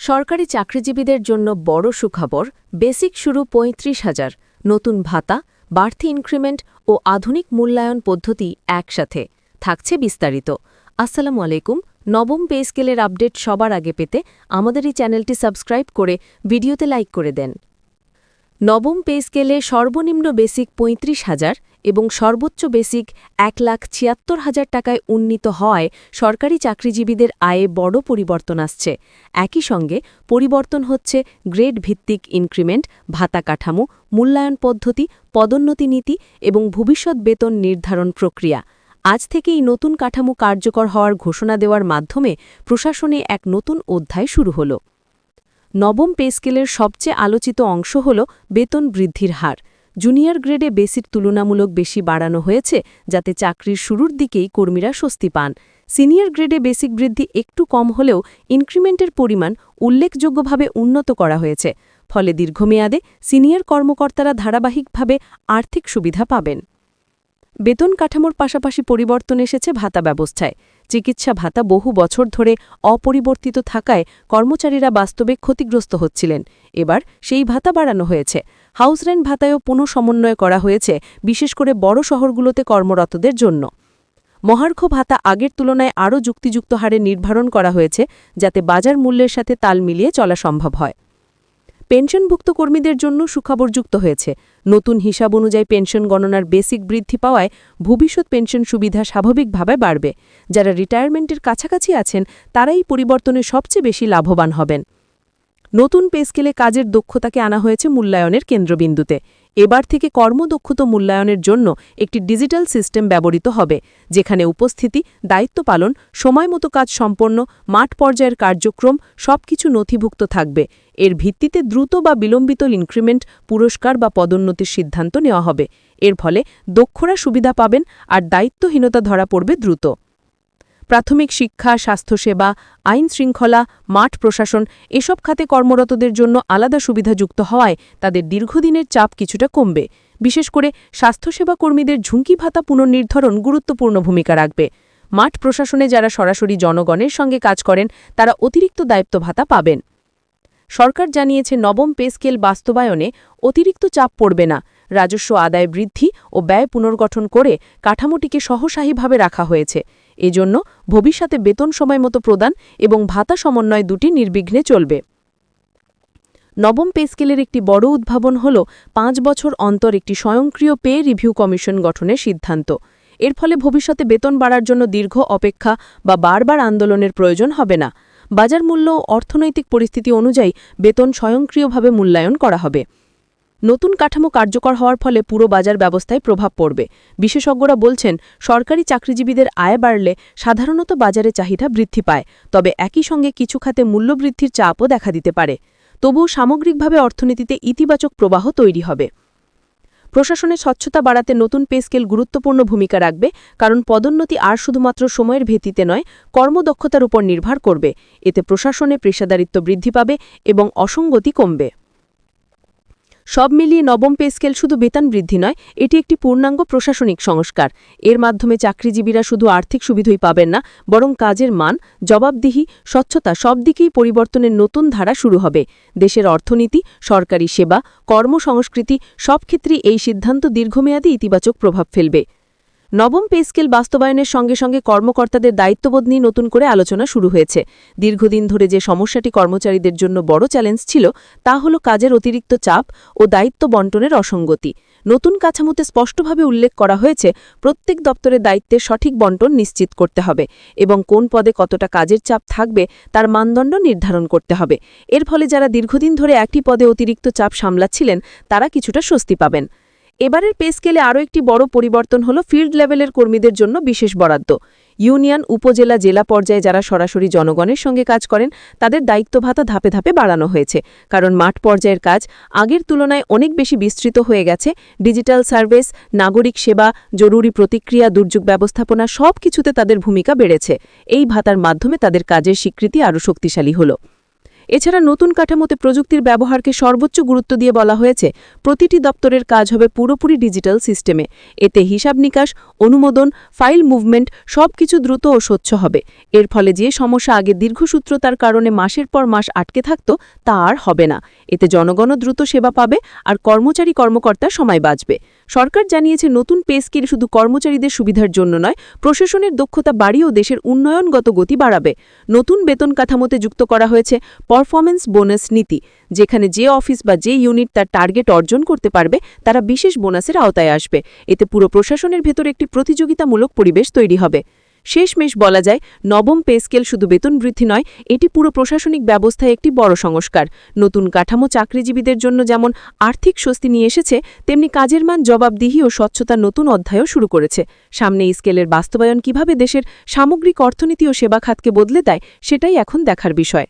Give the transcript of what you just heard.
সরকারি চাকরিজীবীদের জন্য বড় সুখবর, বেসিক শুরু ৩৫,০০০, নতুন ভাতা, বাড়তি ইনক্রিমেন্ট ও আধুনিক মূল্যায়ন পদ্ধতি একসাথে থাকছে বিস্তারিত। আসসালামু আলাইকুম। নবম পে স্কেলের আপডেট সবার আগে পেতে আমাদের এই চ্যানেলটি সাবস্ক্রাইব করে ভিডিওতে লাইক করে দেন। নবম পে স্কেলে সর্বনিম্ন বেসিক ৩৫,০০০ এবং সর্বোচ্চ বেসিক ১,৭৬,০০০ টাকায় উন্নীত হওয়ায় সরকারি চাকরিজীবীদের আয়ে বড় পরিবর্তন আসছে। একই সঙ্গে পরিবর্তন হচ্ছে গ্রেড ভিত্তিক ইনক্রিমেন্ট, ভাতা কাঠামো, মূল্যায়ন পদ্ধতি, পদোন্নতি নীতি এবং ভবিষ্যৎ বেতন নির্ধারণ প্রক্রিয়া। আজ থেকে এই নতুন কাঠামো কার্যকর হওয়ার ঘোষণা দেওয়ার মাধ্যমে প্রশাসনে এক নতুন অধ্যায় শুরু হল। নবম পে স্কেলের সবচেয়ে আলোচিত অংশ হল বেতন বৃদ্ধির হার। জুনিয়র গ্রেডে বেসিক তুলনামূলক বেশি বাড়ানো হয়েছে, যাতে চাকরির শুরুর দিকেই কর্মীরা স্বস্তি পান। সিনিয়র গ্রেডে বেসিক বৃদ্ধি একটু কম হলেও ইনক্রিমেন্টের পরিমাণ উল্লেখযোগ্যভাবে উন্নত করা হয়েছে, ফলে দীর্ঘমেয়াদে সিনিয়র কর্মকর্তারা ধারাবাহিকভাবে আর্থিক সুবিধা পাবেন। বেতন কাঠামোর পাশাপাশি পরিবর্তন এসেছে ভাতা ব্যবস্থায়। চিকিৎসা ভাতা বহু বছর ধরে অপরিবর্তিত থাকায় কর্মচারীরা বাস্তবে ক্ষতিগ্রস্ত হচ্ছিলেন। এবার সেই ভাতা বাড়ানো হয়েছে। হাউস রেন্ট ভাতায়ও পুনঃসমন্বয় করা হয়েছে, বিশেষ করে বড় শহরগুলোতে কর্মরতদের জন্য। মহার্ঘ ভাতা আগের তুলনায় আরও যুক্তিযুক্ত হারে নির্ধারণ করা হয়েছে, যাতে বাজার মূল্যের সাথে তাল মিলিয়ে চলা সম্ভব হয়। পেনশনভুক্ত কর্মীদের জন্য সুখবর যুক্ত হয়েছে। নতুন হিসাব অনুযায়ী পেনশন গণনার বেসিক বৃদ্ধি পাওয়ায় ভবিষ্যৎ পেনশন সুবিধা স্বাভাবিকভাবে বাড়বে। যারা রিটায়ারমেন্টের কাছাকাছি আছেন তারাই পরিবর্তনে সবচেয়ে বেশি লাভবান হবেন। নতুন পে স্কেলে কাজের দক্ষতাকে আনা হয়েছে মূল্যায়নের কেন্দ্রবিন্দুতে। এবার থেকে কর্মদক্ষতা মূল্যায়নের জন্য একটি ডিজিটাল সিস্টেম ব্যবহৃত হবে, যেখানে উপস্থিতি, দায়িত্ব পালন, সময়মতো কাজ সম্পন্ন, মাঠ পর্যায়ের কার্যক্রম সবকিছু নথিভুক্ত থাকবে। এর ভিত্তিতে দ্রুত বা বিলম্বিত ইনক্রিমেন্ট, পুরস্কার বা পদোন্নতির সিদ্ধান্ত নেওয়া হবে। এর ফলে দক্ষরা সুবিধা পাবেন আর দায়িত্বহীনতা ধরা পড়বে দ্রুত। প্রাথমিক শিক্ষা, স্বাস্থ্যসেবা, আইন শৃঙ্খলা, মাঠ প্রশাসন এসব খাতে কর্মরতদের জন্য আলাদা সুবিধা যুক্ত হওয়ায় তাদের দীর্ঘদিনের চাপ কিছুটা কমবে। বিশেষ করে স্বাস্থ্যসেবা কর্মীদের ঝুঁকি ভাতা পুনর্নির্ধারণ গুরুত্বপূর্ণ ভূমিকা রাখবে। মাঠ প্রশাসনে যারা সরাসরি জনগণের সঙ্গে কাজ করেন তারা অতিরিক্ত দায়িত্ব ভাতা পাবেন। সরকার জানিয়েছে, নবম পে স্কেল বাস্তবায়নে অতিরিক্ত চাপ পড়বে না। রাজস্ব আদায় বৃদ্ধি ও ব্যয় পুনর্গঠন করে কাঠামোটিকে সহসাহীভাবে রাখা হয়েছে। এজন্য ভবিষ্যতে বেতন সময়মতো প্রদান এবং ভাতা সমন্বয় দুটি নির্বিঘ্নে চলবে। নবম পে স্কেলের একটি বড় উদ্ভাবন হল ৫ বছর অন্তর একটি স্বয়ংক্রিয় পে রিভিউ কমিশন গঠনের সিদ্ধান্ত। এর ফলে ভবিষ্যতে বেতন বাড়ার জন্য দীর্ঘ অপেক্ষা বা বারবার আন্দোলনের প্রয়োজন হবে না। বাজার মূল্য ও অর্থনৈতিক পরিস্থিতি অনুযায়ী বেতন স্বয়ংক্রিয়ভাবে মূল্যায়ন করা হবে। নতুন কাঠামো কার্যকর হওয়ার ফলে পুরো বাজার ব্যবস্থায় প্রভাব পড়বে। বিশেষজ্ঞরা বলছেন, সরকারি চাকরিজীবীদের আয় বাড়লে সাধারণত বাজারে চাহিদা বৃদ্ধি পায়, তবে একই সঙ্গে কিছু খাতে মূল্যবৃদ্ধির চাপও দেখা দিতে পারে। তবুও সামগ্রিকভাবে অর্থনীতিতে ইতিবাচক প্রবাহ তৈরি হবে। প্রশাসনের স্বচ্ছতা বাড়াতে নতুন পে স্কেল গুরুত্বপূর্ণ ভূমিকা রাখবে, কারণ পদোন্নতি আর শুধুমাত্র সময়ের ভিত্তিতে নয়, কর্মদক্ষতার উপর নির্ভর করবে। এতে প্রশাসনে পেশাদারিত্ব বৃদ্ধি পাবে এবং অসঙ্গতি কমবে। সব মিলিয়ে নবম পে স্কেল শুধু বেতন বৃদ্ধি নয়, এটি একটি পূর্ণাঙ্গ প্রশাসনিক সংস্কার। এর মাধ্যমে চাকরিজীবীরা শুধু আর্থিক সুবিধাই পাবেন না, বরং কাজের মান, জবাবদিহি, স্বচ্ছতা সব দিকেই পরিবর্তনের নতুন ধারা শুরু হবে। দেশের অর্থনীতি, সরকারি সেবা, কর্মসংস্কৃতি সব ক্ষেত্রেই এই সিদ্ধান্ত দীর্ঘমেয়াদী ইতিবাচক প্রভাব ফেলবে। নবম পে স্কেল বাস্তবায়নের সঙ্গে সঙ্গে কর্মকর্তাদের দায়িত্ববোধ নিয়ে নতুন করে আলোচনা শুরু হয়েছে। দীর্ঘদিন ধরে যে সমস্যাটি কর্মচারীদের জন্য বড় চ্যালেঞ্জ ছিল, তা হল কাজের অতিরিক্ত চাপ ও দায়িত্ব বণ্টনের অসঙ্গতি। নতুন কাঠামোতে স্পষ্টভাবে উল্লেখ করা হয়েছে, প্রত্যেক দপ্তরের দায়িত্বের সঠিক বণ্টন নিশ্চিত করতে হবে এবং কোন পদে কতটা কাজের চাপ থাকবে তার মানদণ্ড নির্ধারণ করতে হবে। এর ফলে যারা দীর্ঘদিন ধরে একটি পদে অতিরিক্ত চাপ সামলাচ্ছিলেন তারা কিছুটা স্বস্তি পাবেন। এবারের পে স্কেলে আরও একটি বড় পরিবর্তন হল ফিল্ড লেভেলের কর্মীদের জন্য বিশেষ বরাদ্দ। ইউনিয়ন, উপজেলা, জেলা পর্যায়ে যারা সরাসরি জনগণের সঙ্গে কাজ করেন তাদের দায়িত্ব ভাতা ধাপে ধাপে বাড়ানো হয়েছে, কারণ মাঠ পর্যায়ের কাজ আগের তুলনায় অনেক বেশি বিস্তৃত হয়ে গেছে। ডিজিটাল সার্ভিস, নাগরিক সেবা, জরুরি প্রতিক্রিয়া, দুর্যোগ ব্যবস্থাপনা সব কিছুতে তাদের ভূমিকা বেড়েছে। এই ভাতার মাধ্যমে তাদের কাজের স্বীকৃতি আরও শক্তিশালী হল। এছাড়া নতুন কাঠামোতে প্রযুক্তির ব্যবহারকে সর্বোচ্চ গুরুত্ব দিয়ে বলা হয়েছে প্রতিটি দপ্তরের কাজ হবে পুরোপুরি ডিজিটাল সিস্টেমে। এতে হিসাব নিকাশ, অনুমোদন, ফাইল মুভমেন্ট সবকিছু দ্রুত ও স্বচ্ছ হবে। এর ফলে যে সমস্যা আগে দীর্ঘসূত্রতার কারণে মাসের পর মাস আটকে থাকত তা আর হবে না। এতে জনগণও দ্রুত সেবা পাবে আর কর্মকর্তার সময় বাঁচবে। সরকার জানিয়েছে নতুন পে স্কেল শুধু কর্মচারীদের সুবিধার জন্য নয়, প্রশাসনের দক্ষতা বাড়িয়েও দেশের উন্নয়নগত গতি বাড়াবে। নতুন বেতন কাঠামোতে যুক্ত করা হয়েছে পারফরম্যান্স বোনাস নীতি, যেখানে যে অফিস বা যে ইউনিট তার টার্গেট অর্জন করতে পারবে তারা বিশেষ বোনাসের আওতায় আসবে। এতে পুরো প্রশাসনের ভেতর একটি প্রতিযোগিতামূলক পরিবেশ তৈরি হবে। শেষমেশ বলা যায়, নবম পে স্কেল শুধু বেতন বৃদ্ধি নয়, এটি পুরো প্রশাসনিক ব্যবস্থায় একটি বড় সংস্কার। নতুন কাঠামো চাকরিজীবীদের জন্য যেমন আর্থিক স্বস্তি নিয়ে এসেছে, তেমনি কাজের মান, জবাবদিহি ও স্বচ্ছতার নতুন অধ্যায়ও শুরু করেছে। সামনে এই স্কেলের বাস্তবায়ন কিভাবে দেশের সামগ্রিক অর্থনীতি ও সেবা খাতকে বদলে দেয়, সেটাই এখন দেখার বিষয়।